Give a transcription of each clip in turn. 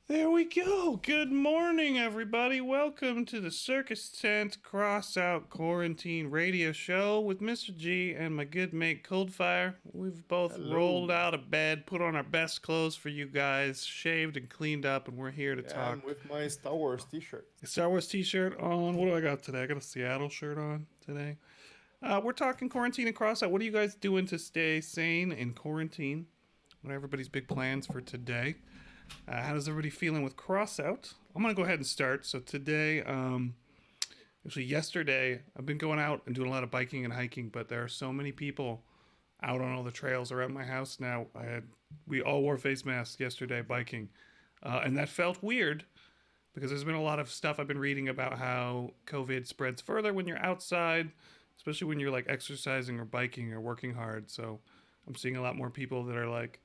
There we go. Good morning, everybody. Welcome to the Circus Tent Crossout Quarantine Radio Show with Mr. G and my good mate Coldfire. We've both rolled Hello. out of bed, put on our best clothes for you guys, shaved and cleaned up, and we're here to Yeah, I'm talk. with my Star Wars t-shirt. Star Wars t-shirt on. What do I got today? I got a Seattle shirt on today. We're talking quarantine and crossout. What are you guys doing to stay sane in quarantine? What are everybody's big plans for today? How does everybody feeling with Crossout? I'm gonna go ahead and start. So today, actually yesterday, I've been going out and doing a lot of biking and hiking, but there are so many people out on all the trails around my house now. We all wore face masks yesterday biking, and that felt weird because there's been a lot of stuff I've been reading about how COVID spreads further when you're outside, especially when you're like exercising or biking or working hard. So I'm seeing a lot more people that are like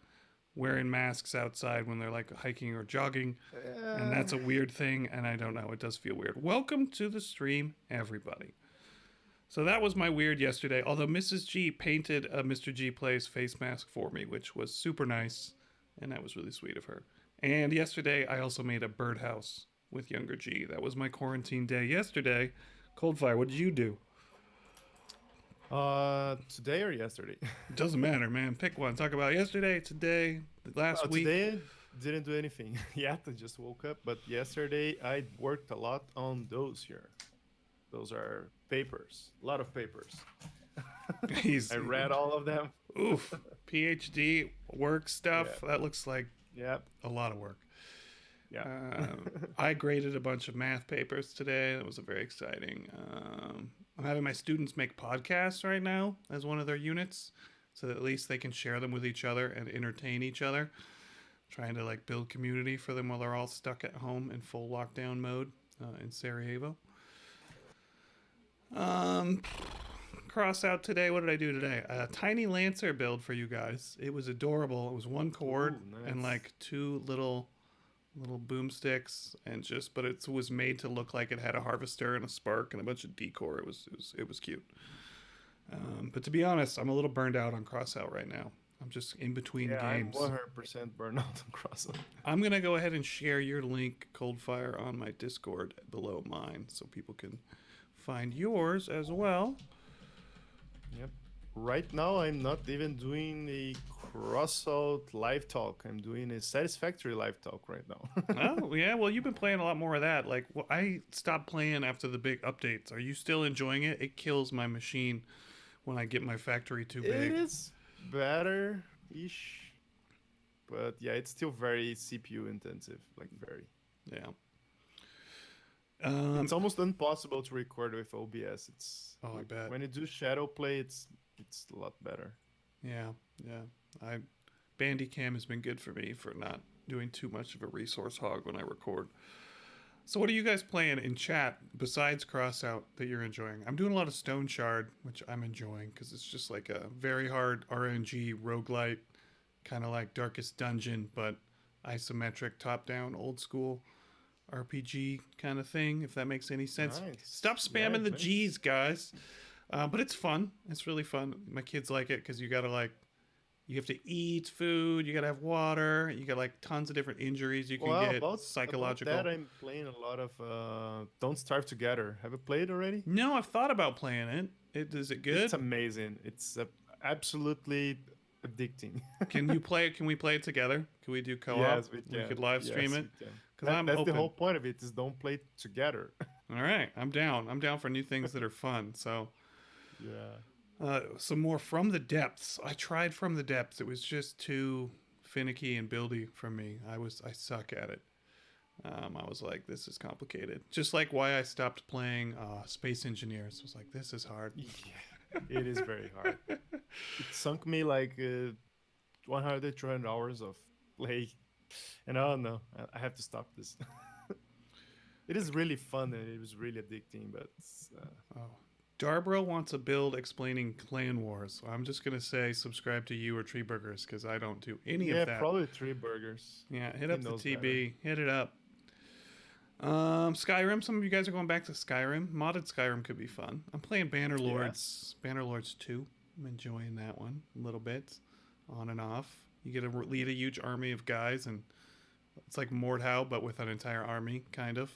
wearing masks outside when they're like hiking or jogging, and Uh, that's a weird thing, and I don't know, it does feel weird. Welcome to the stream, everybody. So that was my weird yesterday, although Mrs. G painted a Mr. G Plays face mask for me, which was super nice, and that was really sweet of her. And yesterday I also made a birdhouse with younger G. That was my quarantine day yesterday. Coldfire, what did you do? today or yesterday? It doesn't matter, man. Pick one. Talk about yesterday, today, last week. Today didn't do anything yet. I just woke up. But yesterday I worked a lot on those here. Those are papers. A lot of papers. He's I read all of them. oof, PhD work Yeah. stuff. That looks like Yeah. a lot of work. Yeah. I graded a bunch of math papers today. That was very exciting. I'm having my students make podcasts right now as one of their units, so that at least they can share them with each other and entertain each other. Trying to like build community for them while they're all stuck at home in full lockdown mode in Sarajevo. Um, Cross out today. What did I do today? A tiny Lancer build for you guys. It was adorable. It was one chord Ooh, and nice. like two little boomsticks, and just but it was made to look like it had a harvester and a spark and a bunch of decor. It was cute. But to be honest, I'm a little burned out on Crossout right now. I'm just in between Yeah, I'm games. 100% burnout on Crossout. I'm gonna go ahead and share your link, Coldfire, on my Discord below mine, so people can find yours as well. Yep. Right now, I'm not even doing a Crossout live talk. I'm doing a satisfactory live talk right now. Oh yeah, well you've been playing a lot more of that. Like I stopped playing after the big updates. Are you still enjoying it? It kills my machine when I get my factory too It big. is better ish, but yeah, it's still very CPU intensive. Like very. Yeah. It's almost impossible to record with OBS. Oh, I bet. When you do shadow play, it's a lot better. Yeah, yeah. I Bandicam has been good for me for not doing too much of a resource hog when I record. So what are you guys playing in chat besides Crossout that you're enjoying? I'm doing a lot of Stone Shard, which I'm enjoying because it's just like a very hard RNG roguelite, kind of like Darkest Dungeon, but isometric, top-down, old school RPG kind of thing, if that makes any sense. Nice. Stop Yeah, spamming it the makes. G's, guys. But it's fun. It's really fun. My kids like it because you gotta like you have to eat food, you gotta have water, you got like tons of different injuries you can Well, get, about that, psychological. I'm playing a lot of Don't Starve Together. Have you played already? No, I've thought about playing it. Is it It's good? amazing. It's absolutely addicting. Can you play it? Can we play it together? Can we do co-op? Yes, we We can. could live stream Yes, it we can. because I'm That's the open. whole point of it is don't play together. All right, I'm down. I'm down for new things that are fun. So Yeah. some more From the Depths. I tried From the Depths. It was just too finicky and buildy for me. I suck at it. I was like, this is complicated. Just like why I stopped playing Space Engineers. I was like, this is hard. Yeah, it is very hard. It sunk me like 100, 200 hours of play. And oh no, I have to stop this. It is really fun and it was really addicting, but Oh. Darbro wants a build explaining Clan Wars. So I'm just gonna say subscribe to you or Tree Burgers because I don't do any of yeah, that. probably three burgers. Yeah, hit He up the knows better. TB. Hit it up. Skyrim. Some of you guys are going back to Skyrim. Modded Skyrim could be fun. I'm playing Yeah. Banner Lords 2. I'm enjoying that one a little bit, on and off. You get to lead a huge army of guys and It's like Mordhau, but with an entire army, kind of.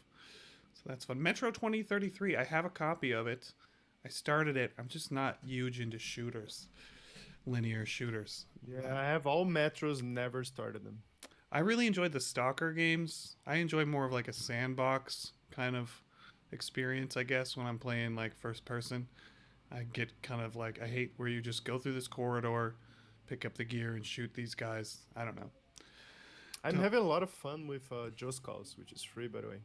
So that's fun. Metro 2033. I have a copy of it. I started it. I'm just not huge into shooters, linear shooters. Yeah, I have all Metros, never started them. I really enjoyed the Stalker games. I enjoy more of like a sandbox kind of experience, I guess, when I'm playing like first person. I get kind of like, I hate where you just go through this corridor, pick up the gear, and shoot these guys. I don't know. I'm having a lot of fun with Just Cause, which is free, by the way.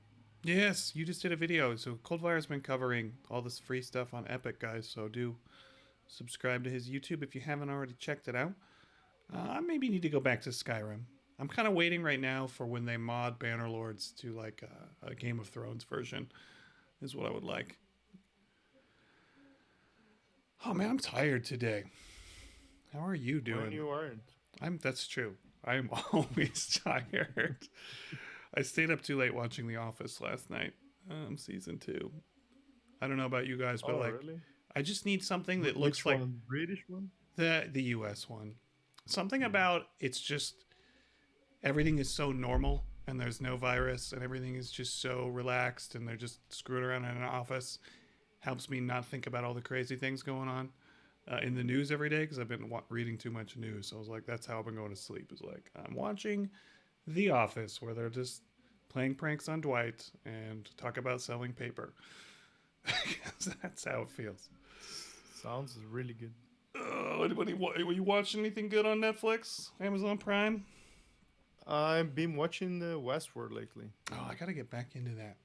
Yes, you just did a video. So Coldfire's been covering all this free stuff on Epic, guys. So do subscribe to his YouTube if you haven't already checked it out. I maybe need to go back to Skyrim. I'm kind of waiting right now for when they mod Bannerlords to like a Game of Thrones version, is what I would like. Oh man, I'm tired today. How are you doing? When you aren't. That's true. I'm always tired. I stayed up too late watching The Office last night, season 2. I don't know about you guys, but Really? I just need something that Which looks like one? British one? the US one. Something about it's just everything is so normal and there's no virus and everything is just so relaxed and they're just screwing around in an office. Helps me not think about all the crazy things going on in the news every day because I've been reading too much news. So I was like, that's how I've been going to sleep. Is like I'm watching The Office where they're just playing pranks on Dwight and talk about selling paper. That's how it feels. Sounds really good. Were you watching anything good on Netflix, Amazon Prime? I've been watching Westworld lately. Oh, I gotta get back into that.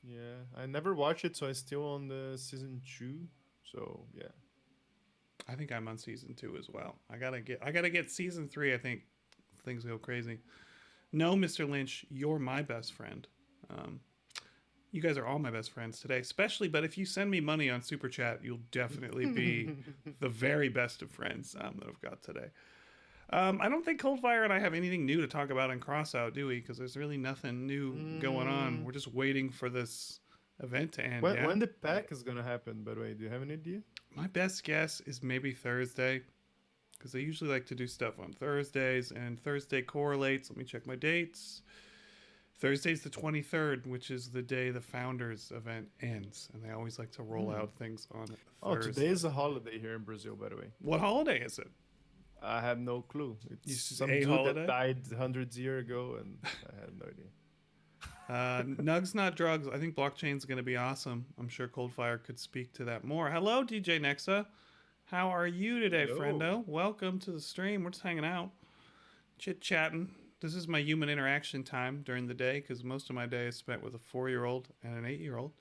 Yeah, I never watched it, so I'm still on the season 2. So yeah, I think I'm on season 2 as well. I gotta get season 3. I think things go crazy. No, Mr. Lynch, you're my best friend. You guys are all my best friends today, especially. But if you send me money on Super Chat, you'll definitely be the very best of friends that I've got today. I don't think Coldfire and I have anything new to talk about in Crossout, do we? Because there's really nothing new going on. We're just waiting for this event to end. When the pack is gonna happen, by the way, do you have an idea? My best guess is maybe Thursday, because I usually like to do stuff on Thursdays, and Thursday correlates. Let me check my dates. Thursday's the 23rd, which is the day the Founders event ends, and they always like to roll out things on Thursday. Oh, today is a holiday here in Brazil, by the way. What holiday is it? I have no clue. It's some a dude holiday? that died hundreds of years ago, and I have no idea. Nugs Not Drugs. I think blockchain's going to be awesome. I'm sure Coldfire could speak to that more. Hello, DJ Nexa. How are you today, Hello. friendo? Welcome to the stream. We're just hanging out, chit-chatting. This is my human interaction time during the day because most of my day is spent with a 4-year-old and an 8-year-old.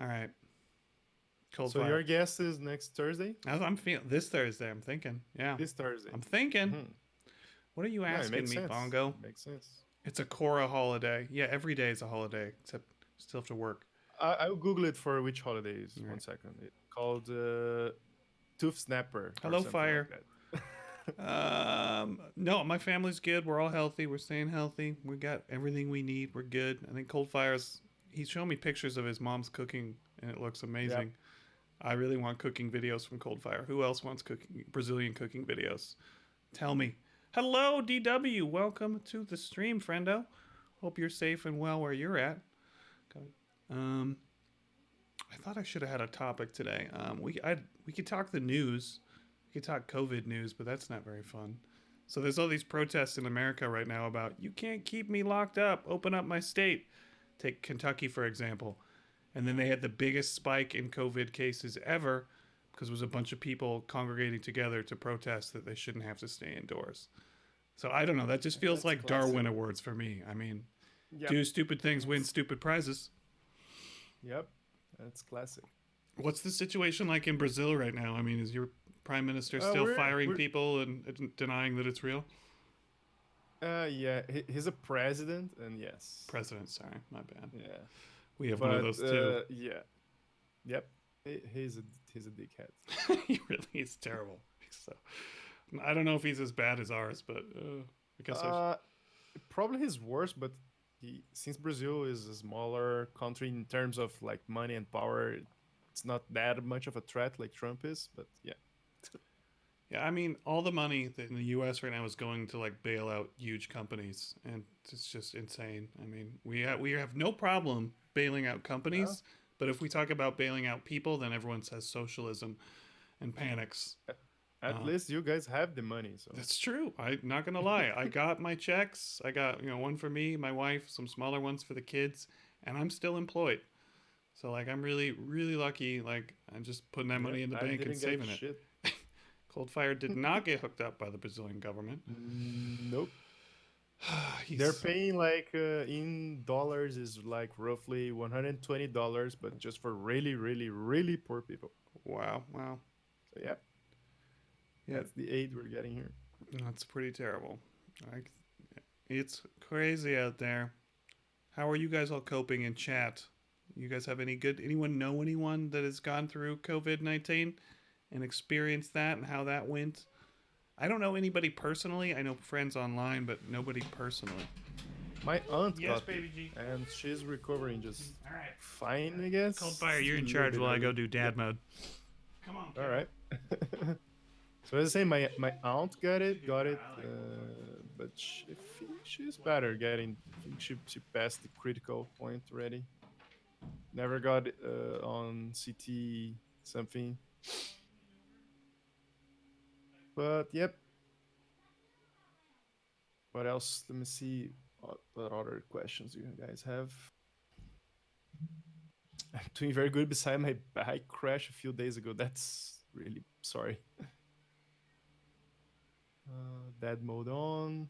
All right. Coldfire. So your guest is next Thursday? I'm feeling this Thursday. I'm thinking. Yeah. This Thursday. I'm thinking. Mhm. What are you Yeah, it asking makes me, sense. Bongo? Makes sense. It's a Cora holiday. Yeah, every day is a holiday, except you still have to work. I'll Google it for which holiday is. All One right. second. It's called Tooth Snapper. or Hello, something Fire. like that. No, my family's good. We're all healthy. We're staying healthy. We got everything we need. We're good. I think Coldfire's. He's showing me pictures of his mom's cooking, and it looks amazing. Yep. I really want cooking videos from Coldfire. Who else wants Brazilian cooking videos? Tell me. Hello, DW. Welcome to the stream, friendo. Hope you're safe and well where you're at. I thought I should have had a topic today. We could talk the news. We could talk COVID news, but that's not very fun. So there's all these protests in America right now about you can't keep me locked up. Open up my state. Take Kentucky for example. And then they had the biggest spike in COVID cases ever because it was a bunch of people congregating together to protest that they shouldn't have to stay indoors. So I don't know. That just feels That's like classic. Darwin Awards for me. I mean, Yep. do stupid things, win stupid prizes. Yep. That's classic. What's the situation like in Brazil right now? I mean, is your prime minister still we're- firing we're- people and denying that it's real? Yeah, he's a president, and yes. President, sorry, my bad. Yeah. We have one of those too. Yeah. Yep. He's a dickhead. He really is terrible. I don't know if he's as bad as ours, but I guess Probably he's worse, but since Brazil is a smaller country in terms of like money and power, it's not that much of a threat like Trump is. But yeah. Yeah, I mean, all the money that in the U.S. right now is going to like bail out huge companies, and it's just insane. I mean, we have no problem bailing out Yeah. companies, but if we talk about bailing out people, then everyone says socialism and panics. At Uh, least you guys have the money, so that's true. I'm not gonna lie. I got my checks. I got one for me, my wife, some smaller ones for the kids, and I'm still employed. So like I'm really really lucky. Like I'm just putting that yeah, money in the I bank and didn't get saving it. shit. Coldfire did not get hooked up by the Brazilian government. Nope. They're He's paying like in dollars is like roughly $120, but just for really, really, really poor people. wow, wow. So yeah, Yeah, that's the aid we're getting here. that's pretty terrible. Like it's crazy out there. How are you guys all coping in chat? You guys have any good? Anyone know anyone that has gone through COVID-19 and experienced that and how that went? I don't know anybody personally. I know friends online, but nobody personally. My aunt Yes, got it, baby G. and she's recovering just All right. fine, I guess. Coldfire, you're A in little charge bit while I go early. do dad mode. Come on. All right. So as I say, my aunt got it, but I think she's better getting. I think she passed the critical point already. Never got on CT something, but yep. What else? Let me see. What other questions you guys have? I'm doing very good. Beside my bike crash a few days ago. That's really sorry. Dead mode on.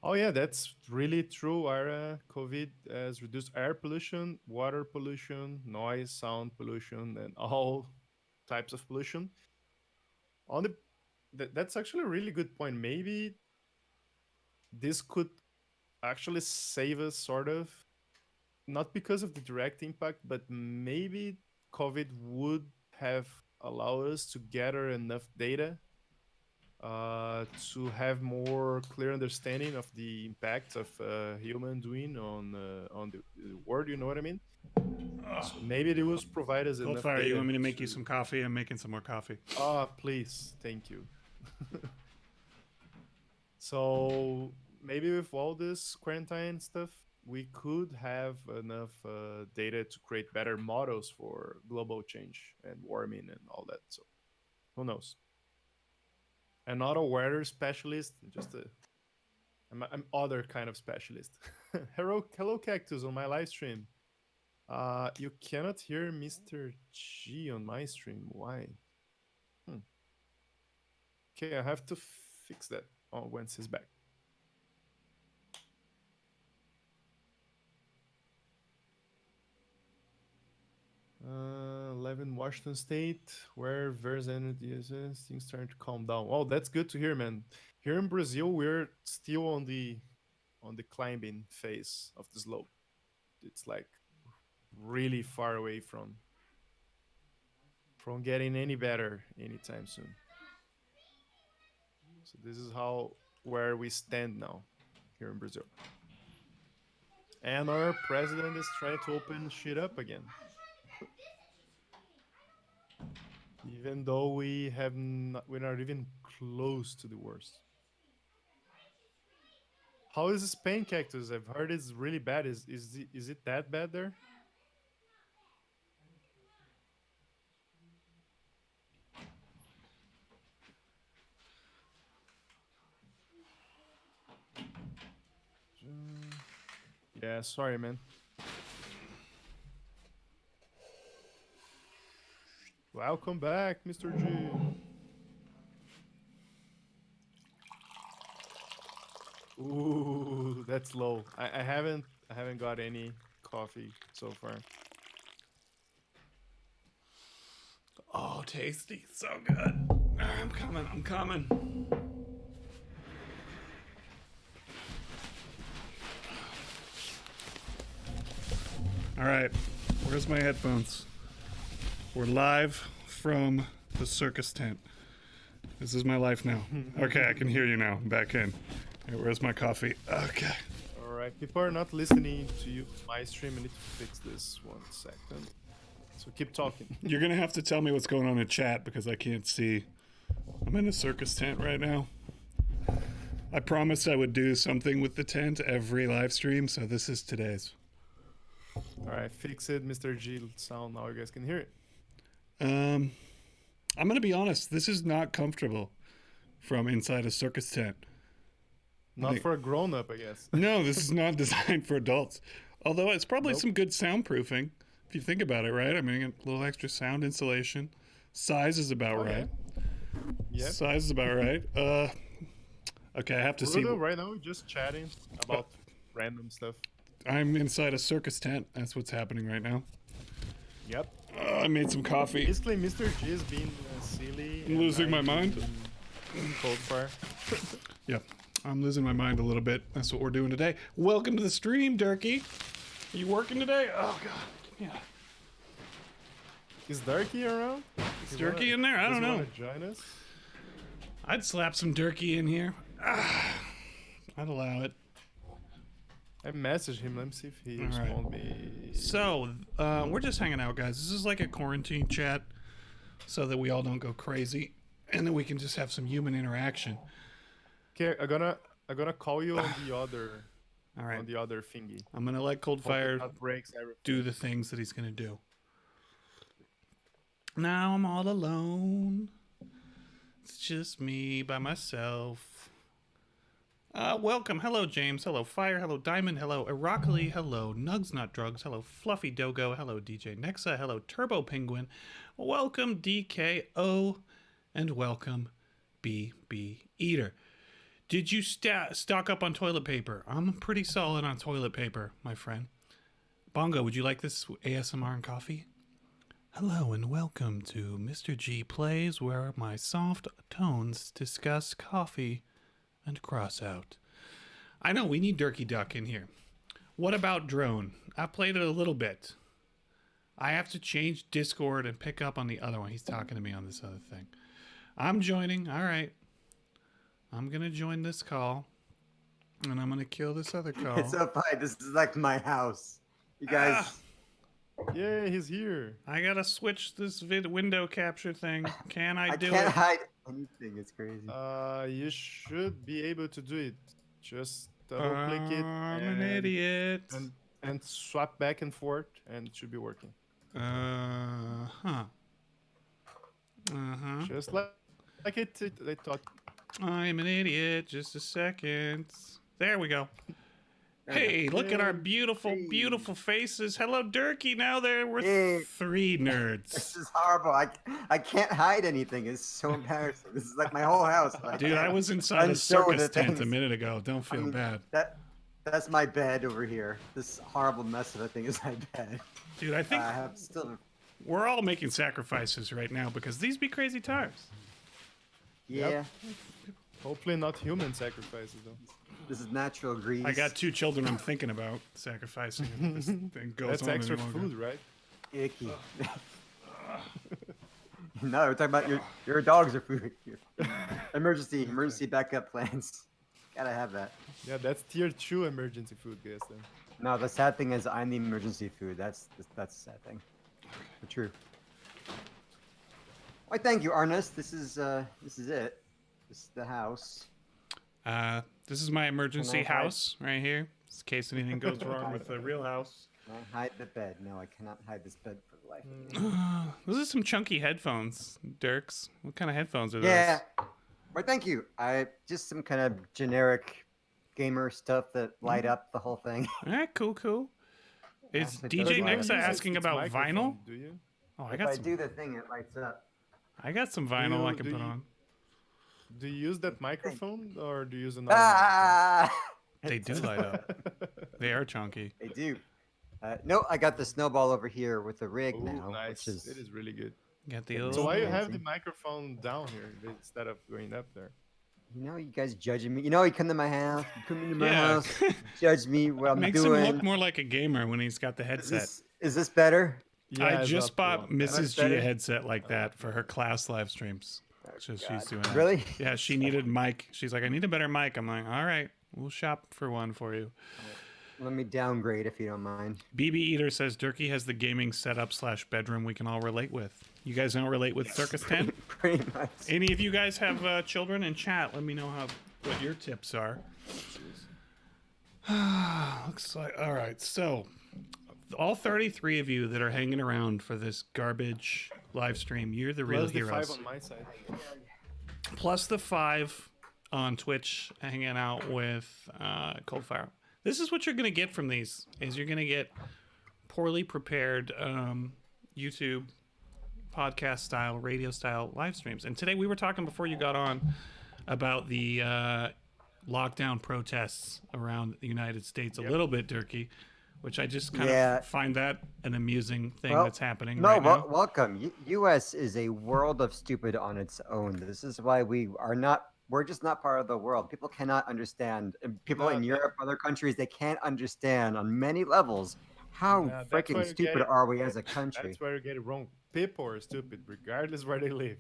Oh yeah, that's really true. Our COVID has reduced air pollution, water pollution, noise, sound pollution, and all types of pollution. On the that's actually a really good point. Maybe this could actually save us, sort of, not because of the direct impact, but maybe COVID would have allowed us to gather enough data to have more clear understanding of the impact of human doing on the world. You know what I mean? Oh. So maybe it was provide us enough Coldfire, you data want me to make you to. some coffee? I'm making some more coffee. Ah, please, thank you. So maybe with all this quarantine stuff, we could have enough data to create better models for global change and warming and all that. So who knows? I'm not a weather specialist, just I'm other kind of specialist. Hello, Cactus on my live stream. You cannot hear Mr. G on my stream. Why? Hmm. Okay, I have to fix that. Oh, once he's back. 11 Washington State, where there's energy, things starting to calm down. Oh, that's good to hear, man. Here in Brazil, we're still on the climbing phase of the slope. It's like really far away from getting any better anytime soon. So this is how where we stand now here in Brazil. And our president is trying to open shit up again. Even though we're not even close to the worst. How is Spain, Cactus? I've heard it's really bad. Is it that bad there? Yeah, sorry, man. Welcome back, Mr. G. Ooh, that's low. I haven't got any coffee so far. Oh, tasty. So good. I'm coming. I'm coming. All right. Where's my headphones? We're live from the circus tent. This is my life now. Okay, I can hear you now. I'm back in. Hey, where's my coffee? Okay. All right, people are not listening to you. My stream. I need to fix this 1 second. So keep talking. You're going to have to tell me what's going on in chat because I can't see. I'm in a circus tent right now. I promised I would do something with the tent every live stream, so this is today's. All right, fix it, Mr. G sound. Now you guys can hear it. I'm gonna be honest. This is not comfortable from inside a circus tent. Not for a grown-up, I guess. No, this is not designed for adults. Although it's probably some good soundproofing, if you think about it, right? I mean, a little extra sound insulation. Size is about right. Yeah. Size is about right. Okay, I have to see. Right now, we're just chatting about random stuff. I'm inside a circus tent. That's what's happening right now. Yep. I made some coffee. Basically, Mr. G is being silly. I'm losing my mind. Coldfire. Yep. I'm losing my mind a little bit. That's what we're doing today. Welcome to the stream, Durkee. Are you working today? Oh, God. Yeah. Is Durkee around? Is Durkee in there? I don't know. Want to join us? I'd slap some Durkee in here. I'd allow it. I messaged him. Let me see if he responds me. So, we're just hanging out, guys. This is like a quarantine chat so that we all don't go crazy and then we can just have some human interaction. Okay, I'm gonna call you on the other on the other thingy. I'm gonna let Coldfire breaks everything. do the things that he's gonna do. Now I'm all alone. It's just me by myself. Welcome. Hello, James. Hello, Fire. Hello, Diamond. Hello, Irakali. Hello, Nugs Not Drugs. Hello, Fluffy Dogo. Hello, DJ Nexa. Hello, Turbo Penguin. Welcome, DKO. And welcome, BB Eater. Did you stock up on toilet paper? I'm pretty solid on toilet paper, my friend. Bongo, would you like this ASMR and coffee? Hello and welcome to Mr. G Plays, where my soft tones discuss coffee and Crossout. I know, we need Durkee Duck in here. What about Drone? I played it a little bit. I have to change Discord and pick up on the other one. He's talking to me on this other thing. I'm joining. All right. I'm going to join this call. And I'm going to kill this other call. It's so funny. This is like my house. You guys... Yeah, he's here. I gotta switch this window capture thing. Can I do it? I can't hide anything. It's crazy. You should be able to do it. Just double click it. I'm an idiot. And swap back and forth, and it should be working. Just like I thought. I'm an idiot. Just a second. There we go. Hey, look at our beautiful, beautiful faces. Hello, Durkee. Now there were 3 nerds. This is horrible. I can't hide anything. It's so embarrassing. This is like my whole house. Dude, I was inside a circus tent a minute ago. Don't feel bad. That's my bed over here. This horrible mess of a thing is my bed. Dude, I think we're all making sacrifices right now because these be crazy times. Yeah. Yep. Hopefully not human sacrifices, though. This is natural grease. I got 2 children I'm thinking about sacrificing. If this thing goes That's on extra any longer. food, right? Icky. No, we're talking about your dogs are food. Emergency backup plans. Gotta have that. Yeah, that's tier 2 emergency food, guys. Then. No, the sad thing is I'm the emergency food. That's the sad thing. But true. Why, thank you, Arnest. This is it. This is the house. This is my emergency house right here, in case anything goes wrong with the real house. Can I hide the bed? No, I cannot hide this bed for the life of me. Those are some chunky headphones, Dirks. What kind of headphones are those? Yeah. Why, thank you. Just some kind of generic gamer stuff that light up the whole thing. All right, cool. Is DJ Nexa asking about vinyl? Do you? Oh, If I do the thing, it lights up. I got some vinyl I can put on. Do you use that microphone or do you use another They do light up. They are chunky. They do. No, I got the snowball over here with the rig Ooh, now. nice. Which is... It is really good. Got the old... So why you have the microphone down here instead of going up there? You know, you guys judging me. You know, you come to my house. You come into my house. Judge me what I'm Makes doing. him look more like a gamer when he's got the headset. Is this better? Yeah, I just bought Mrs. G a headset like that for her class live streams. So she's doing that. Really? Yeah, she needed mic. She's like, I need a better mic. I'm like, all right, we'll shop for one for you. Let me downgrade if you don't mind. BB Eater says Durkee has the gaming setup / bedroom we can all relate with. You guys don't relate with Circus Tent? Pretty much. Any of you guys have children in chat? Let me know what your tips are. Looks like, all right, so all 33 of you that are hanging around for this garbage live stream, you're the real Plus the heroes. 5 on my side. Plus the 5 on Twitch hanging out with Coldfire. This is what you're going to get from these, is you're going to get poorly prepared YouTube podcast style, radio style live streams. And today we were talking before you got on about the lockdown protests around the United States a little bit, Durkee, which I just kind of find that an amusing thing that's happening right now. Welcome. U.S. is a world of stupid on its own. This is why we're just not part of the world. People cannot understand. People in Europe, other countries, they can't understand on many levels how freaking stupid are we as a country. That's where you get it wrong. People are stupid regardless where they live.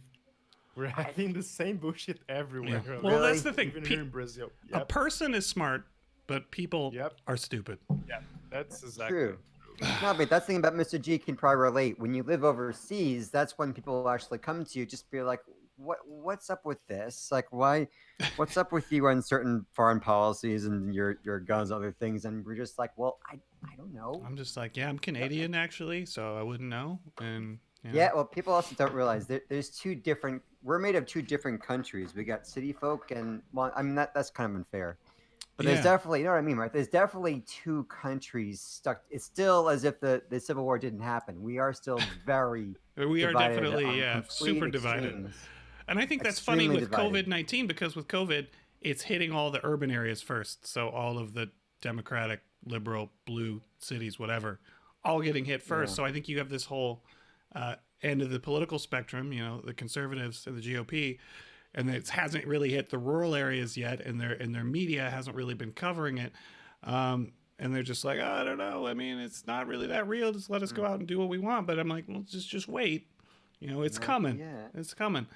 We're having the same bullshit everywhere. Yeah. Well, that's the thing. Even here in Brazil. A person is smart, but people are stupid. Yeah, that's exactly true. No, but that's the thing about Mr. G can probably relate. When you live overseas, that's when people will actually come to you, just be like, what's up with this? Like, why? What's up with you on certain foreign policies and your guns, other things? And we're just like, well, I don't know. I'm just like, I'm Canadian actually, so I wouldn't know. And yeah, well, people also don't realize there's two different. We're made of two different countries. We got city folk, and well, I mean that's kind of unfair. But there's definitely, you know what I mean, right? There's definitely two countries stuck. It's still as if the Civil War didn't happen. We are still very we are definitely super divided. And I think that's funny with COVID-19, because with COVID, it's hitting all the urban areas first. So all of the Democratic, liberal, blue cities, whatever, all getting hit first. So I think you have this whole end of the political spectrum, you know, the conservatives and the GOP, and it hasn't really hit the rural areas yet, and their media hasn't really been covering it. And they're just like, I don't know. I mean, it's not really that real. Just let us go out and do what we want. But I'm like, well, just wait. You know, it's coming. Yeah. It's coming.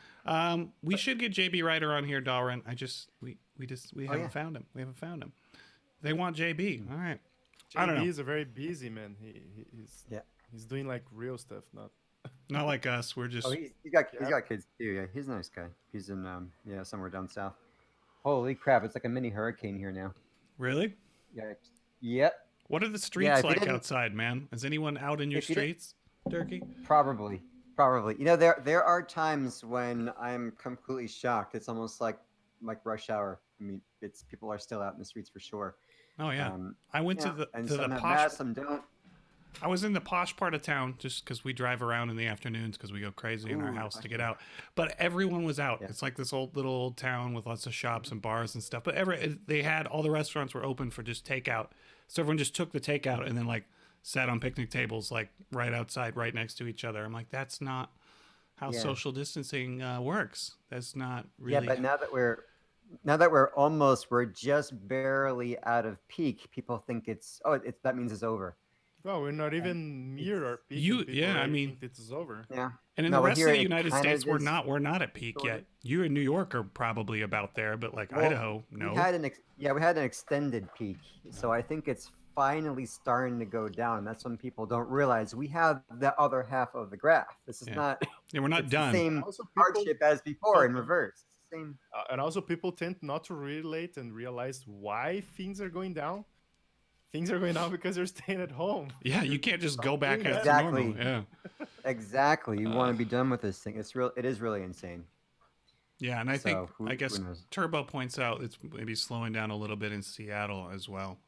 We should get JB Ryder on here, Dalrin. We haven't found him. We haven't found him. They want JB. All right. I don't know. He's a very busy man. He's doing like real stuff, not like us. We're just. Oh, he's got kids too. Yeah, he's a nice guy. He's in somewhere down south. Holy crap! It's like a mini hurricane here now. Really? Yeah. Yep. What are the streets like outside, man? Is anyone out in your streets, Durkee? Probably. You know, there are times when I'm completely shocked. It's almost like rush hour. I mean, people are still out in the streets for sure. Oh yeah. I went to the some posh. Some don't. I was in the posh part of town just because we drive around in the afternoons because we go crazy in our house to get out. But everyone was out. Yeah. It's like this old town with lots of shops and bars and stuff. But they had all the restaurants were open for just takeout. So everyone just took the takeout and then like sat on picnic tables like right outside, right next to each other. I'm like, that's not how social distancing works. That's not really. Yeah, but now that we're just barely out of peak, people think that means it's over. No, we're not even near our peak. I mean, it's over. Yeah. And in the rest of the United States, we're not at peak yet. You in New York are probably about there, but like Idaho, no. We had an extended peak, so I think it's finally starting to go down. That's when people don't realize we have the other half of the graph. This is not. Yeah, we're not done. The same hardship as before in reverse. Same. And also, people tend not to relate and realize why things are going down. Things are going down because they're staying at home. Yeah, you can't just go back as normal. Yeah. Exactly. You want to be done with this thing. It is really insane. Yeah, and I guess Turbo points out it's maybe slowing down a little bit in Seattle as well.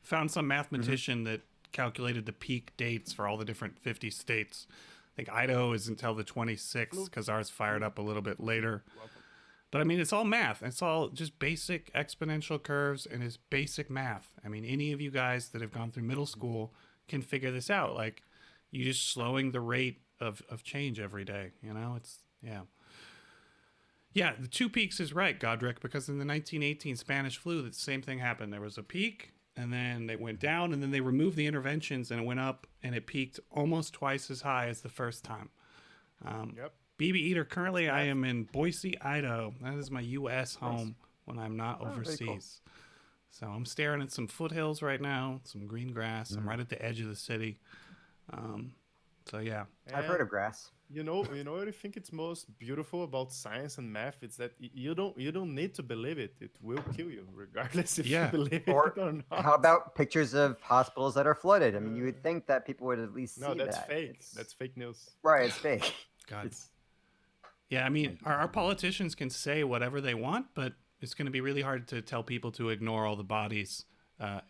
Found some mathematician that calculated the peak dates for all the different 50 states. I think Idaho is until the 26th because ours fired up a little bit later. But I mean, it's all math. It's all just basic exponential curves and it's basic math. I mean, any of you guys that have gone through middle school can figure this out. Like, you just slowing the rate of change every day. You know, Yeah, the two peaks is right, Godric, because in the 1918 Spanish flu, the same thing happened. There was a peak, and then they went down, and then they removed the interventions, and it went up, and it peaked almost twice as high as the first time. BB Eater, currently I am in Boise, Idaho. That is my U.S. home when I'm not overseas. So I'm staring at some foothills right now, some green grass. I'm right at the edge of the city. So yeah. I've heard of grass. You know what I think it's most beautiful about science and math? It's that you don't need to believe it. It will kill you, regardless if Yeah. you believe Or it or not. how about pictures of hospitals that are flooded? I mean, you would think that people would at least No, see that's that. fake. That's fake news. Right, it's fake. God. It's Yeah, I mean, our politicians can say whatever they want, but it's going to be really hard to tell people to ignore all the bodies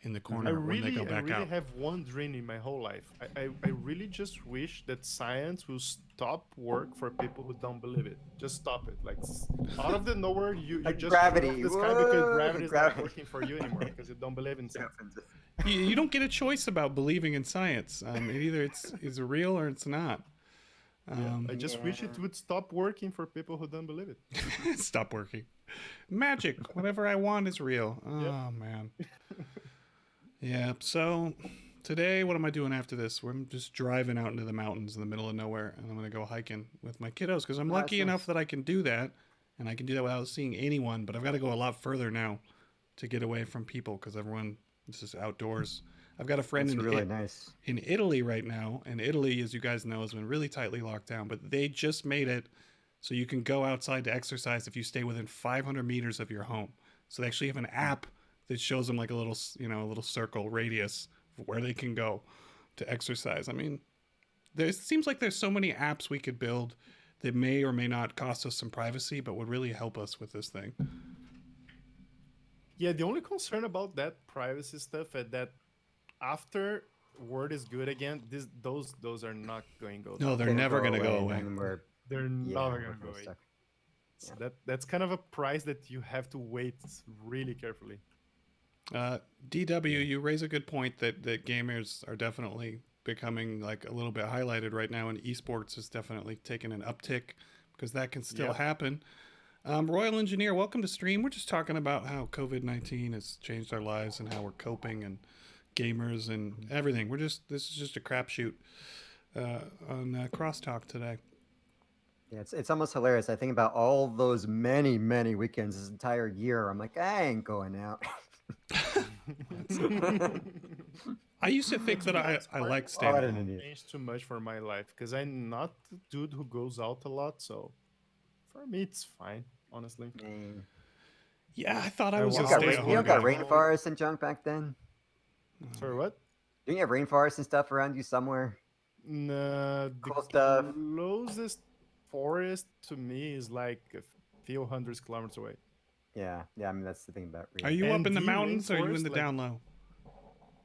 in the corner when they go back out. have one dream in my whole life. I really just wish that science will stop work for people who don't believe it. Just stop it. Like out of the nowhere, you Like just gravity. turn off the sky because Whoa, gravity is gravity. not working for you anymore because you don't believe in science. You don't get a choice about believing in science. Either it's real or it's not. I just wish it would stop working for people who don't believe it. Stop working. Magic. Whatever I want is real. Oh, man. Yeah. So today, what am I doing after this? I'm just driving out into the mountains in the middle of nowhere, and I'm going to go hiking with my kiddos because I'm lucky enough that I can do that, and I can do that without seeing anyone, but I've got to go a lot further now to get away from people because everyone is just outdoors. I've got a friend in Italy right now, and Italy, as you guys know, has been really tightly locked down, but they just made it so you can go outside to exercise if you stay within 500 meters of your home. So they actually have an app that shows them like a little, a little circle radius of where they can go to exercise. I mean, it seems like there's so many apps we could build that may or may not cost us some privacy, but would really help us with this thing. Yeah, the only concern about that privacy stuff is that after word is good again, those are not going to go down. No, they're never going to go away. They're never going to go away. So that's kind of a price that you have to wait really carefully. DW, you raise a good point that gamers are definitely becoming like a little bit highlighted right now, and esports is definitely taking an uptick because that can still happen. Royal Engineer, welcome to stream. We're just talking about how COVID-19 has changed our lives and how we're coping, and gamers and everything. This is just a crapshoot on Crosstalk today. Yeah, it's almost hilarious. I think about all those many weekends this entire year. I'm like, I ain't going out. I used to think that I like staying at home. Changed too much for my life because I'm not the dude who goes out a lot. So for me, it's fine, honestly. Yeah, I thought I was You a stay-at-home don't guy. got rainforests and junk back then? Sorry, what? Don't you have rainforests and stuff around you somewhere? Nah, Cool the stuff. closest forest to me is like a few hundreds kilometers away. Yeah. I mean, that's the thing about Are you up And in the the mountains or are you in rainforest, the like- down low?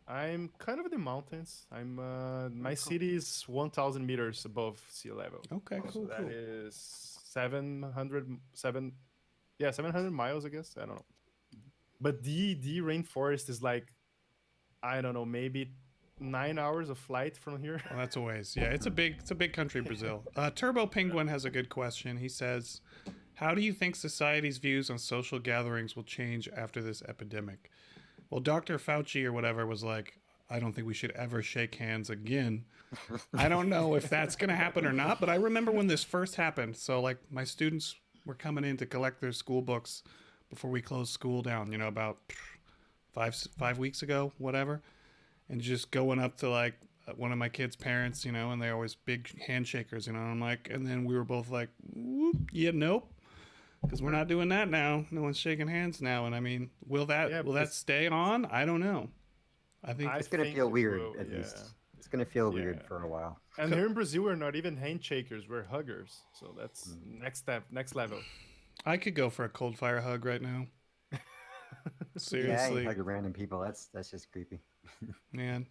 I'm kind of in the mountains. My city is 1,000 meters above sea level. Okay, cool, That cool. is 700 miles, I guess. I don't know. But the rainforest is like, I don't know, maybe 9 hours of flight from here. Well, that's a ways. Yeah, it's a big country, Brazil. Turbo Penguin has a good question. He says, how do you think society's views on social gatherings will change after this epidemic? Well, Dr. Fauci or whatever was like, I don't think we should ever shake hands again. I don't know if that's going to happen or not, but I remember when this first happened. So like my students were coming in to collect their school books before we closed school down, about 5 weeks ago, whatever. And just going up to like one of my kids' parents, and they're always big handshakers, and I'm like, and then we were both like, whoop, yeah, nope. Because we're not doing that now. No one's shaking hands now. And I mean, will that stay on? I don't know. I think it's going to feel weird, at least. It's going to feel weird for a while. And here in Brazil, we're not even handshakers. We're huggers. So that's next step, next level. I could go for a Coldfire hug right now. Seriously. Yeah, hug random people. That's just creepy. Man.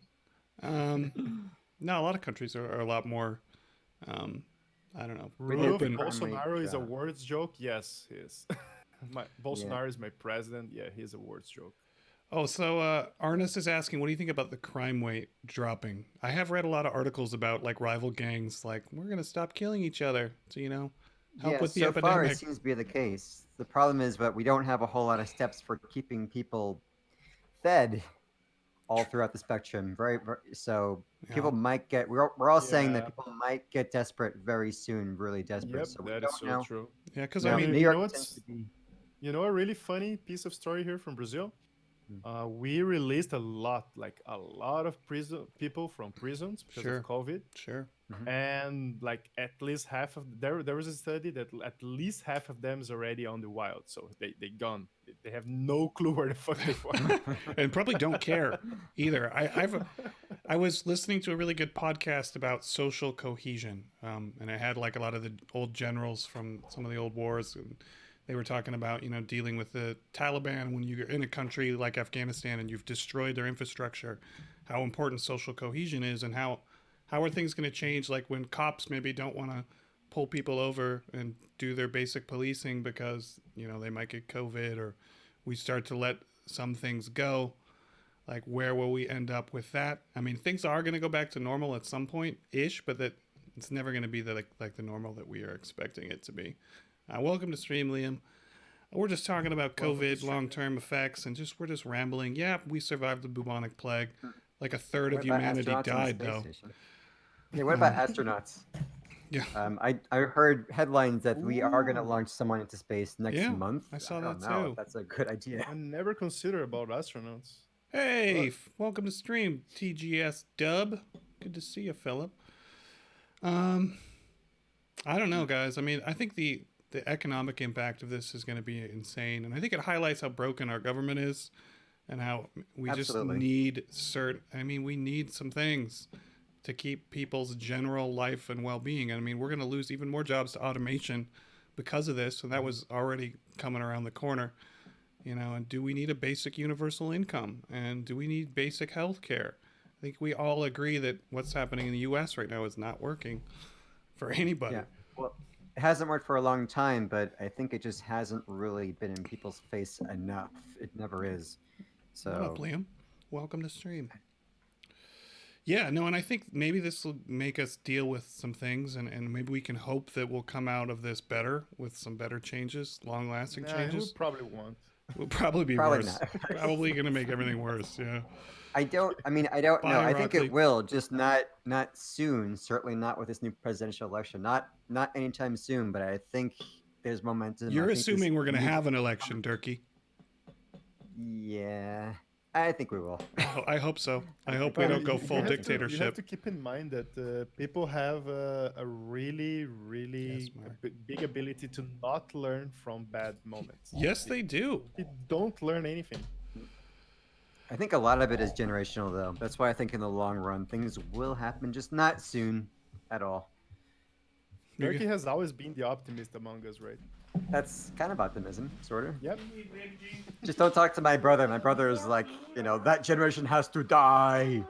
No, a lot of countries are a lot more... I don't know. Bolsonaro is a words joke. Yes, he is. Bolsonaro is my president. Yeah, he's a words joke. Oh, so Arnis is asking, what do you think about the crime rate dropping? I have read a lot of articles about like rival gangs, like we're gonna stop killing each other to help with the epidemic. So far it seems to be the case. The problem is that we don't have a whole lot of steps for keeping people fed all throughout the spectrum. So people might get. We're all saying that people might get desperate very soon, really desperate. Yep, so we that don't is so know. true. Yeah, because Now, I mean, New York tends to be. You know a really funny piece of story here from Brazil? We released a lot, like a lot of prison people from prisons because Sure. of COVID. Sure. And like at least half of there was a study that at least half of them is already on the wild, so they gone. They have no clue where the fuck they are. And probably don't care either. I was listening to a really good podcast about social cohesion, and it had like a lot of the old generals from some of the old wars, and they were talking about dealing with the Taliban when you're in a country like Afghanistan and you've destroyed their infrastructure, how important social cohesion is, and how are things going to change, like when cops maybe don't want to pull people over and do their basic policing because they might get COVID, or we start to let some things go. Like, where will we end up with that? I mean, things are going to go back to normal at some point ish, but that it's never going to be like the normal that we are expecting it to be. Welcome to stream, Liam. We're just talking about COVID long-term effects, and we're just rambling. Yeah, we survived the bubonic plague. Like a third of humanity died, though. Yeah, what about astronauts? Yeah. I heard headlines that we are going to launch someone into space next month. I saw don't that know too. if that's a good idea. I never considered about astronauts. Hey, welcome to stream, TGS Dub. Good to see you, Philip. I don't know, guys. I mean, I think the economic impact of this is going to be insane, and I think it highlights how broken our government is, and how we just need we need some things to keep people's general life and well-being. I mean, we're going to lose even more jobs to automation because of this, and that was already coming around the corner. And do we need a basic universal income? And do we need basic health care? I think we all agree that what's happening in the U.S. right now is not working for anybody. Yeah. Well, it hasn't worked for a long time, but I think it just hasn't really been in people's face enough. It never is. So, what up, Liam? Welcome to stream. Yeah, no, and I think maybe this will make us deal with some things, and maybe we can hope that we'll come out of this better with some better changes, long-lasting changes. We probably won't. Will probably be Probably worse. not. Probably going to make everything worse. Yeah. I don't know. I think it will, just not soon. Certainly not with this new presidential election. Not anytime soon. But I think there's momentum. You're assuming we're going to have an election, Turkey. Yeah, I think we will. I hope so. I hope we don't go full dictatorship. You have to keep in mind that people have a really, really big ability to not learn from bad moments. Yes, they do. They don't learn anything. I think a lot of it is generational, though. That's why I think in the long run, things will happen, just not soon at all. Turkey has always been the optimist among us, right? That's kind of optimism, sort of. Yep. Just don't talk to my brother. My brother is like, that generation has to die.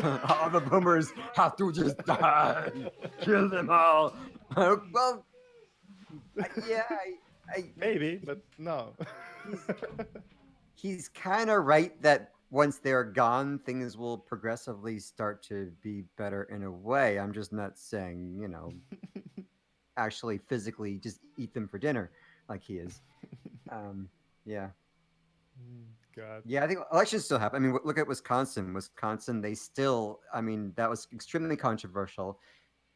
All the boomers have to just die. Kill them all. Well, maybe, but no. He's kind of right that once they're gone, things will progressively start to be better in a way. I'm just not saying, actually physically just eat them for dinner like he is. Yeah. God. Yeah, I think elections still happen. I mean, look at Wisconsin. Wisconsin, they still, that was extremely controversial.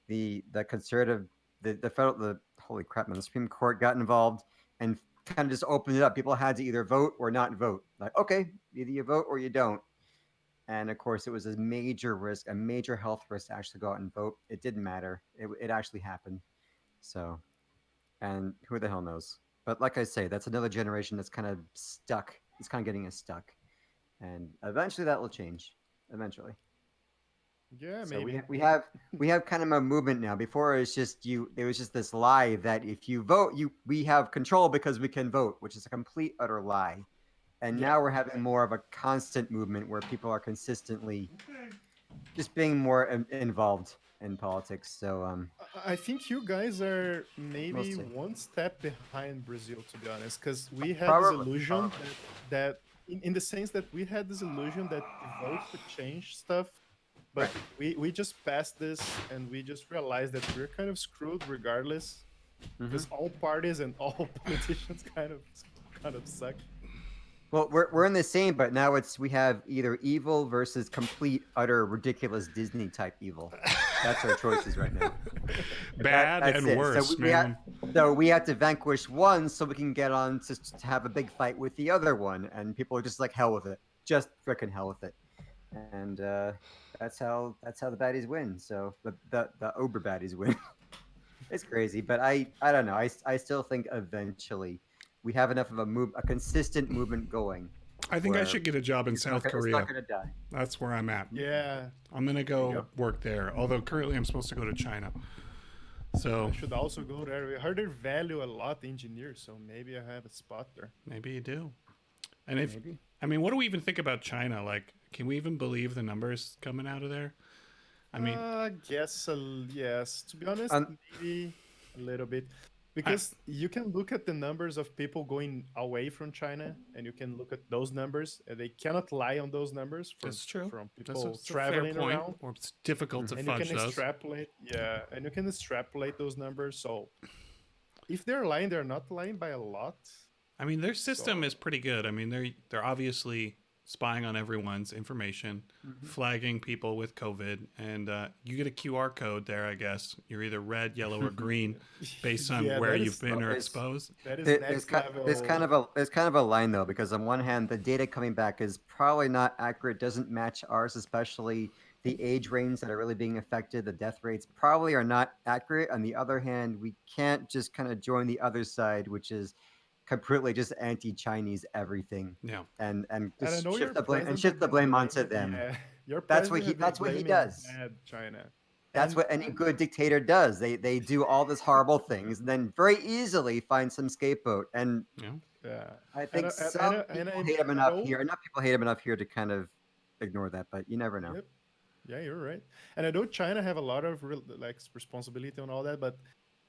The conservative, the federal, holy crap, man, the Supreme Court got involved and kind of just opened it up. People had to either vote or not vote. Like, okay, either you vote or you don't. And of course, it was a major risk, a major health risk to actually go out and vote. It didn't matter. It actually happened. So, and who the hell knows? But like I say, that's another generation that's kind of stuck. It's kind of getting us stuck. And eventually that will change. Eventually. Yeah, so maybe. We have kind of a movement now. Before it was just this lie that if you vote, we have control because we can vote, which is a complete utter lie. And now we're having more of a constant movement where people are consistently just being more involved in politics. So I think you guys are maybe one step behind Brazil, to be honest, because we had this illusion that in the sense that we had this illusion that the vote could change stuff. But we just passed this and we just realized that we're kind of screwed regardless, because all parties and all politicians kind of suck. Well, we're in the same, but now we have either evil versus complete, utter, ridiculous Disney type evil. That's our choices right now. Bad and worse, man. So we have to vanquish one so we can get on to have a big fight with the other one, and people are just like, hell with it. just freaking hell with it, and that's how the baddies win. So the Uber baddies win. It's crazy, but I don't know. I still think eventually we have enough of a consistent movement going. I think I where should get a job in South It's Korea. not gonna die. That's where I'm at. Yeah, I'm gonna you go go. work there. Although currently I'm supposed to go to China. So I should also go there. I heard they value a lot engineers, so maybe I have a spot there. maybe you do. And if Maybe. I mean, what do we even think about China? Like, can we even believe the numbers coming out of there? I mean, I guess yes. To be honest, maybe a little bit, because you can look at the numbers of people going away from China, and you can look at those numbers, and they cannot lie on those numbers that's true. from That's people a fair traveling point. around. Or it's difficult to And you fudge can those. extrapolate, yeah, and you can extrapolate those numbers. So if they're lying, they're not lying by a lot. I mean, their system So- is pretty good. I mean, they're obviously spying on everyone's information, flagging people with COVID, and you get a QR code there. I guess you're either red, yellow, or green, based on Yeah, where that you've is- been or it's- exposed. That is There's next level. there's kind of a line though, because on one hand, the data coming back is probably not accurate, doesn't match ours, especially the age range that are really being affected. The death rates probably are not accurate. On the other hand, we can't just kind of join the other side, which is completely just anti-Chinese everything, Yeah. and And I just know your shift the blame president onto them. Yeah, your That's what president he have been that's what he blaming does. bad China. That's And- what any good dictator does. They do all this horrible things and then very easily find some scapegoat. And Yeah. Yeah, I think I- some and people I hate him enough know- here. Enough people hate him enough here to kind of ignore that, but you never know. Yep. Yeah, you're right. And I know China have a lot of responsibility on all that, but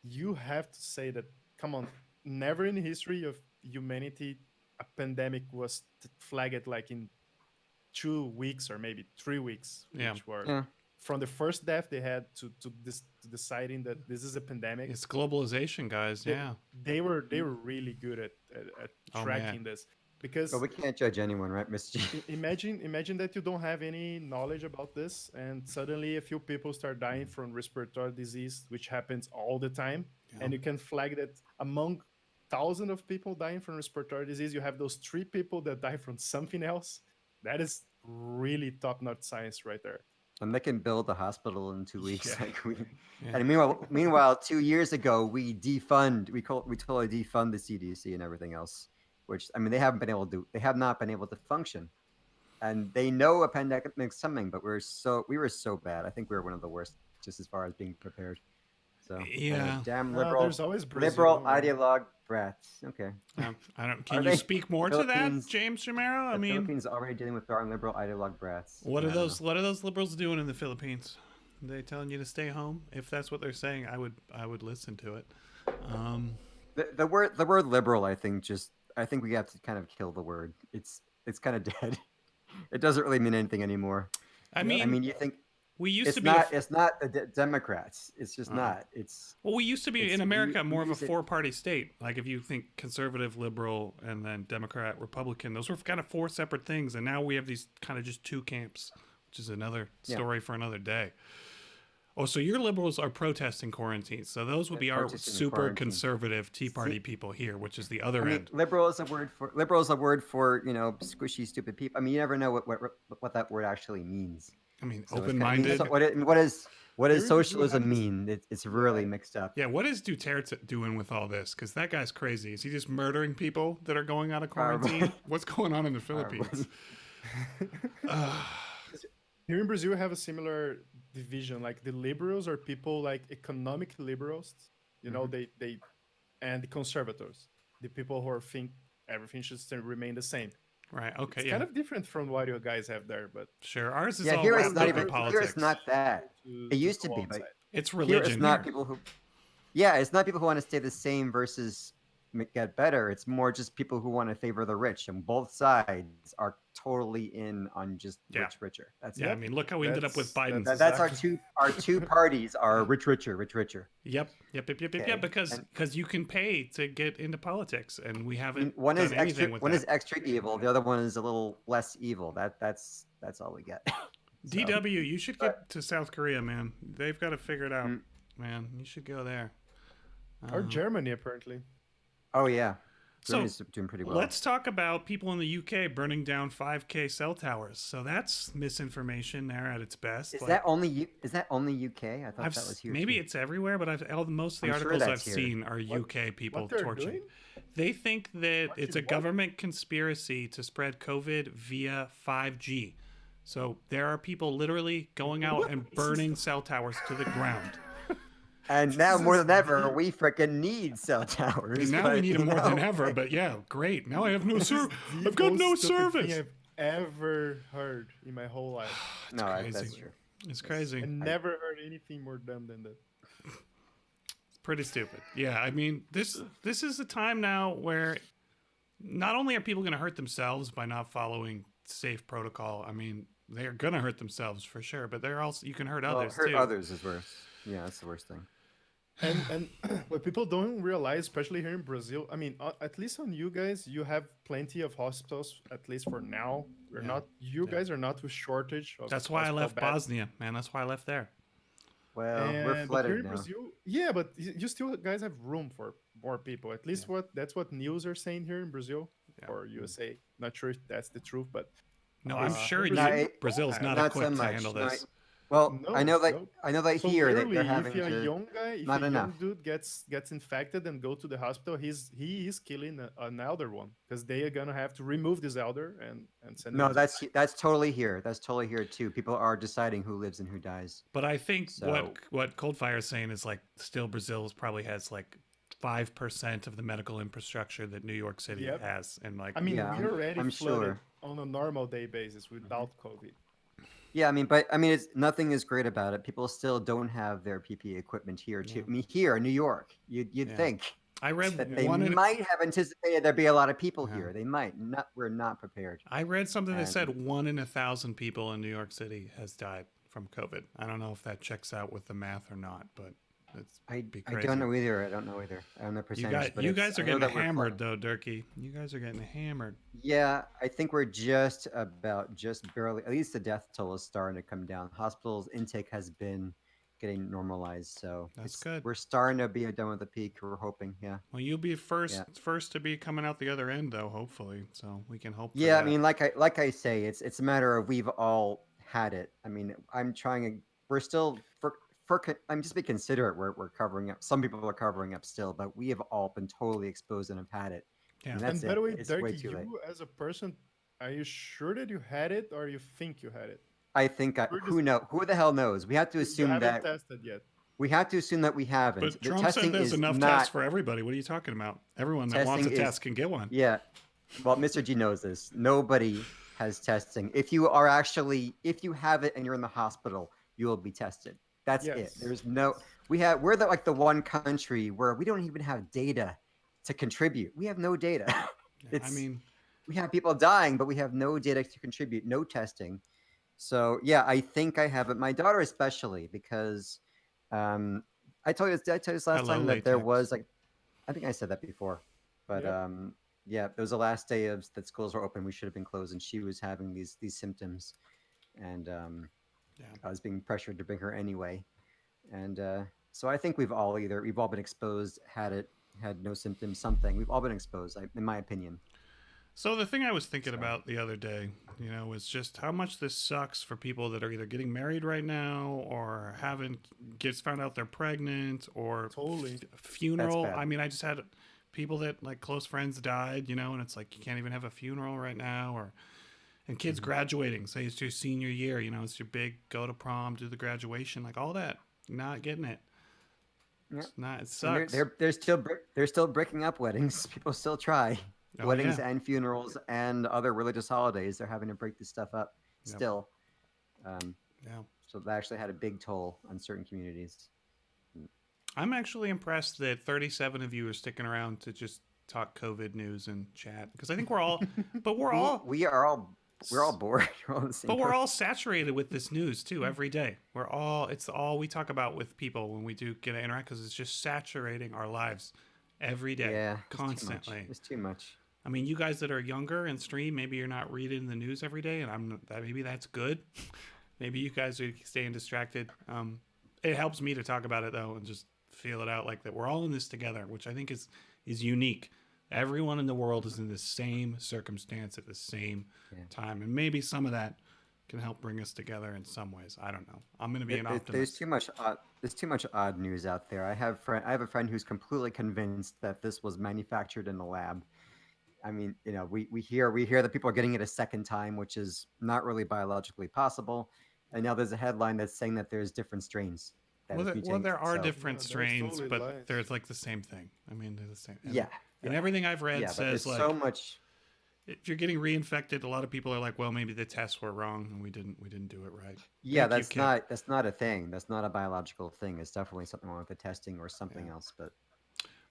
you have to say that, come on, never in the history of humanity a pandemic was flagged like in 2 weeks or maybe 3 weeks, Yeah. which were Yeah. from the first death they had to deciding that this is a pandemic. It's globalization, guys. They- Yeah. They were really good at Oh, tracking man. this, because But we can't judge anyone, right, Mr. G? imagine that you don't have any knowledge about this, and suddenly a few people start dying from respiratory disease, which happens all the time, and you can flag that among thousands of people dying from respiratory disease, you have those 3 people that die from something else. That is really top-notch science right there. And they can build a hospital in 2 weeks. Yeah. Like we, Yeah. and meanwhile, 2 years ago, we totally defund the CDC and everything else. Which I mean, they have not been able to function, and they know a pandemic is coming, but we were so bad. I think we were one of the worst, just as far as being prepared. So Yeah. damn No, liberal, there's always Brazil, liberal don't worry. ideologue brats. Okay. I don't. Are Can you they- speak more to that, Philippines- James Romero? I The mean, Philippines already dealing with darn liberal ideologue brats. what I are don't those? What are those liberals doing in the Philippines? Are they telling you to stay home? If that's what they're saying, I would listen to it. know. The word liberal, I think we have to kind of kill the word. It's kind of dead. It doesn't really mean anything anymore. I mean, you think we used it's to be. it's not the Democrats. It's just not. It's Well, we used to be It's- in America we more of a use it- four-party state. Like if you think conservative, liberal, and then Democrat, Republican, those were kind of 4 separate things, and now we have these kind of just 2 camps, which is another Yeah. story for another day. Oh, so your liberals are protesting quarantine. So those would They're be our protesting the super quarantine. conservative Tea Party people here, which is the other I mean, end. liberal is a word for squishy, stupid people. I mean, you never know what that word actually means. I mean, So it's open-minded. So what does Here you socialism have- mean? It's really mixed up. Yeah, what is Duterte doing with all this? Because that guy's crazy. Is he just murdering people that are going out of quarantine? What's going on in the Philippines? Here in Brazil, we have a similar division. Like the liberals are people like economic liberals, they and the conservators, the people who think everything should still remain the same. Right. Okay. It's Yeah. kind of different from what you guys have there, but Sure. Ours is Yeah, all here it's wrapped not up even. in Here politics. it's not that. It used to go be, but outside. It's here religion. it's not here. people who. Yeah, it's not people who want to stay the same versus get better. It's more just people who want to favor the rich, and both sides are totally in on just Yeah. richer. That's Yeah. I it. mean, look how we ended up with That's- Biden. That's our two parties are rich, richer. Yep. Okay, Because you can pay to get into politics, and we I haven't mean, one done is anything extra. with One that. is extra evil. The other one is a little less evil. That's all we get. DW, you should get to South Korea, man. They've got to figure it out, Mm. man. You should go there. Or Germany, apparently. Oh yeah. Germany's doing pretty well. Let's talk about people in the UK burning down 5K cell towers. So that's misinformation there at its best. Is that only UK? I thought that was here. Maybe too. it's everywhere, but most of the I'm sure articles I've that's here. seen are UK people what they're torching. doing? They think that it's a What? government conspiracy to spread COVID via 5G. So there are people literally going out and burning cell towers to the ground. And now more than ever, we freaking need cell towers. And now we need them more than ever. But yeah, great. Now I have no service. I've got no most stupid service. thing I've ever heard in my whole life. No, crazy. that's true. It's crazy. I never heard anything more dumb than that. Pretty stupid. Yeah, I mean, this is a time now where not only are people going to hurt themselves by not following safe protocol. I mean, they're going to hurt themselves for sure, but they're also you can hurt others hurt too. others is worse. Yeah, that's the worst thing. And what people don't realize, especially here in Brazil, I mean, at least on you guys, you have plenty of hospitals. At least for now, we're not. You guys are not with shortage. Of That's why I left hospital beds. Bosnia, man. That's why I left there. Well, we're But here flooded in now. Brazil, yeah, but you still guys have room for more people. At least that's what news are saying here in Brazil or USA. Not sure if that's the truth, but No, I'm sure Brazil- Brazil's not Not so equipped to much. handle No, this. Well, No, I know that no. here that literally, they're having if you're to. a young guy, if not a young enough. dude gets infected and go to the hospital, he is killing an elder one because they are gonna have to remove this elder and send. No, him that's totally here. That's totally here too. People are deciding who lives and who dies. But I think So- what Coldfire is saying is like still Brazil probably has like 5% of the medical infrastructure that New York City Yep. has, and like I mean, Yeah, we're already I'm flooded sure. on a normal day basis without COVID. Yeah, I mean, it's nothing is great about it. People still don't have their PPE equipment here too. Yeah. I mean, here in New York, you'd Yeah. think I read that they one. might have anticipated there'd be a lot of people Yeah. here. They might not. We're not prepared. I read something that And- said 1 in 1,000 people in New York City has died from COVID. I don't know if that checks out with the math or not, but it's I be crazy. don't know either. I don't know either. I don't know You percentage. guys, but you it's- guys are I know getting that we're hammered flooded. though, Durkee. You guys are getting hammered. Yeah, I think we're just barely. At least the death toll is starting to come down. Hospitals intake has been getting normalized, so That's good. We're starting to be done with the peak. We're hoping. Yeah. Well, you'll be first Yeah. to be coming out the other end though, hopefully. So we can hope. For Yeah, that. I mean, like I say, it's a matter of we've all had it. I mean, I'm trying to. We're still I'm just being considerate. We're covering up. Some people are covering up still, but we have all been totally exposed and have had it. Yeah. And And that's by the way, It's way Dirk, too late. you as a person, are you sure that you had it or you think you had it? I think We're who know who the hell knows? We have to You assume haven't that tested yet. we have to assume that we haven't. But The Trump testing said there's is enough not, tests for everybody. What are you talking about? Everyone that wants a Testing is- test can get one. Yeah. Well, Mr. G knows this. Nobody has testing. If you have it and you're in the hospital, you will be tested. That's Yes. it. There's no. We're the one country where we don't even have data to contribute. We have no data. I mean, We have people dying, but we have no data to contribute. No testing. So yeah, I think I have it. My daughter especially because I told you this last Hello, time that there latex. was like I think I said that before, but Yep. yeah, it was the last day that schools were open. We should have been closed, and she was having these symptoms, and I was being pressured to bring her anyway, and so I think we've all been exposed, had no symptoms, something. We've all been exposed, in my opinion. so the thing I was thinking about the other day, was just how much this sucks for people that are either getting married right now or found out they're pregnant or Totally. funeral. That's bad. I mean, I just had people that like close friends died, and it's like you can't even have a funeral right now, and kids graduating. Say it's your senior year, it's your big go to prom, do the graduation, like all that. Not getting it. Yeah. It's not. It And sucks. they're still breaking up weddings. People still try Oh, weddings yeah. and funerals and other religious holidays. They're having to break this stuff up Yep. still. Yeah. So that actually had a big toll on certain communities. I'm actually impressed that 37 of you are sticking around to just talk COVID news and chat because I think we're all, but we're all, We're all bored. We're all the same but we're boat. all saturated with this news too every day. It's all we talk about with people when we do get to interact because it's just saturating our lives every day, Yeah, it's too much. constantly. It's too much. I mean, you guys that are younger and stream, maybe you're not reading the news every day, and maybe that's good. Maybe you guys are staying distracted. It helps me to talk about it though and just feel it out like that we're all in this together, which I think is unique. Everyone in the world is in the same circumstance at the same time, and maybe some of that can help bring us together in some ways. I don't know. I'm going to be an optimist. There's too much odd news out there. I have a friend who's completely convinced that this was manufactured in the lab. I mean, we hear that people are getting it a second time, which is not really biologically possible. And now there's a headline that's saying that there's different strains. Well, there are different strains, totally but lies. there's like the same thing. I mean, they're the same. And Yeah. everything I've read says like so much. If you're getting reinfected, a lot of people are like, well, maybe the tests were wrong and we didn't do it right. Yeah, that's not a thing. That's not a biological thing. It's definitely something wrong with the testing or something else. But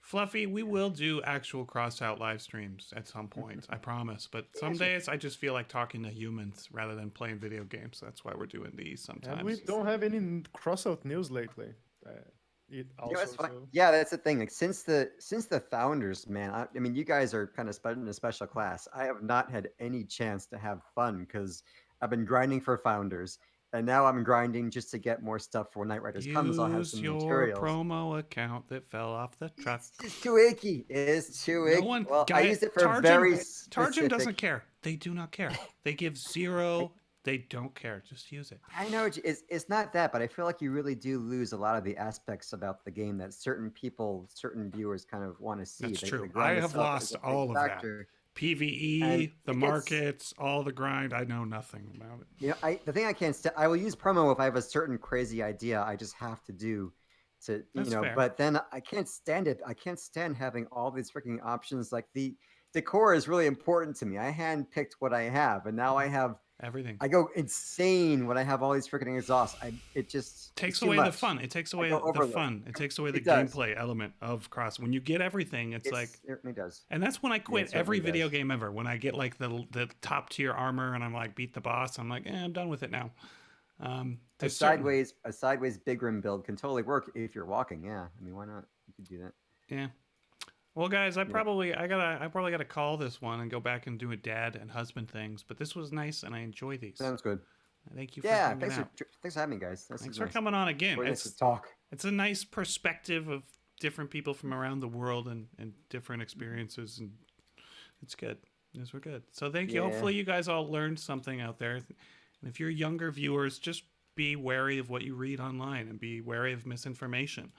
Fluffy, we will do actual Crossout live streams at some point, I promise. But some days I just feel like talking to humans rather than playing video games. That's why we're doing these sometimes. And we don't have any Crossout news lately. It also, yeah, that's the thing. Like since the founders, man. I mean, you guys are kind of in a special class. I have not had any chance to have fun because I've been grinding for founders, and now I'm grinding just to get more stuff for when Night Riders comes. I'll have some materials. Promo account that fell off the truck. It's too icky. It's too icky. I used it for Targum doesn't care. They do not care. They give zero. They don't care. Just use it. I know it's not that, but I feel like you really do lose a lot of the aspects about the game that certain viewers kind of want to see. That's true. I have lost all of that. PvE, the markets, all the grind. I know nothing about it. The thing I can't I will use promo if I have a certain crazy idea I just have to do to fair. But then I can't stand it. I can't stand having all these freaking options. Like the decor is really important to me. I handpicked what I have, and now I have everything. I go insane when I have all these freaking exhausts. It just takes away the fun. It takes away the fun. It takes away the gameplay element of Cross. When you get everything, it certainly does. And that's when I quit every video game ever. When I get like the top tier armor and I'm like beat the boss, I'm like, I'm done with it now. A sideways big rim build can totally work if you're walking. Yeah, I mean, why not? You could do that. Yeah. Well, guys, I probably gotta call this one and go back and do a dad and husband things. But this was nice, and I enjoy these. Sounds good. Thank you for coming out. Thanks for having me, guys. Thanks for coming on again. It's to talk. It's a nice perspective of different people from around the world and different experiences, and it's good. These were good. So thank you. Hopefully, you guys all learned something out there. And if you're younger viewers, just be wary of what you read online and be wary of misinformation.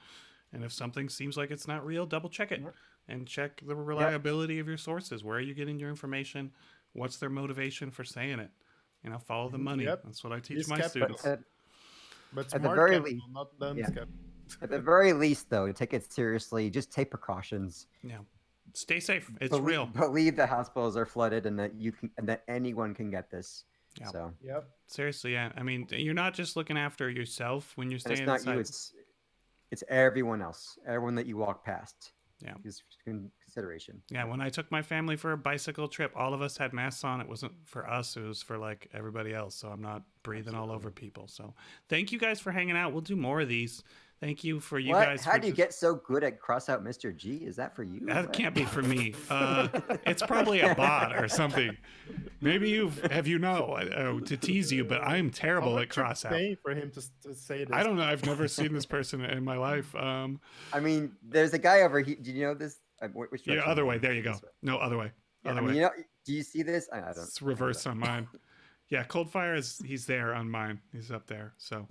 And if something seems like it's not real, double check it. And check the reliability of your sources. Where are you getting your information? What's their motivation for saying it? Follow the money. That's what I teach my students. But at the very least, not dumb at the very least, though, to take it seriously, just take precautions. Yeah, stay safe. It's real. Believe the hospitals are flooded and that anyone can get this. Yeah. So. Seriously, yeah. I mean, you're not just looking after yourself when you're staying inside. It's not inside. you. It's everyone else. Everyone that you walk past. Yeah. Is consideration. Yeah, when I took my family for a bicycle trip, all of us had masks on. It wasn't for us, it was for like everybody else. So I'm not breathing all over people. So thank you guys for hanging out. We'll do more of these. Thank you for you guys. How do you get so good at Crossout Mr. G? Is that for you? That can't be for me. It's probably a bot or something. Maybe to tease you, but I'm terrible at Crossout. Pay for him to say this. I don't know. I've never seen this person in my life. I mean, there's a guy over here. Did you know this? Which other way. There you go. No, other way. Other way. Do you see this? I don't. It's reverse on mine. Yeah, Coldfire he's there on mine. He's up there. So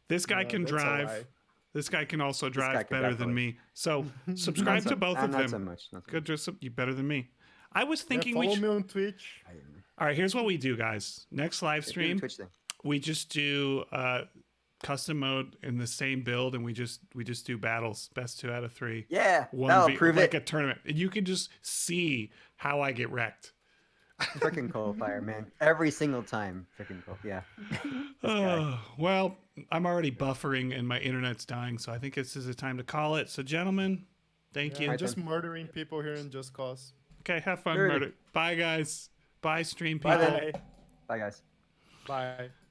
this guy can drive. This guy can also drive better than me. So subscribe to both of them. Not so much. Good, you better than me. I was thinking follow me on Twitch. All right, here's what we do, guys. Next live stream, we just do custom mode in the same build, and we just do battles, best 2 out of 3. Yeah, that'll prove it. Like a tournament, and you can just see how I get wrecked. Freaking Coldfire, man! Every single time, freaking Cold. Yeah. Well, I'm already buffering, and my internet's dying, so I think this is a time to call it. So, gentlemen, thank you. I'm just murdering people here in Just Cause. Okay, have fun, murder. Bye, guys. Bye, stream people. Bye, guys. Bye.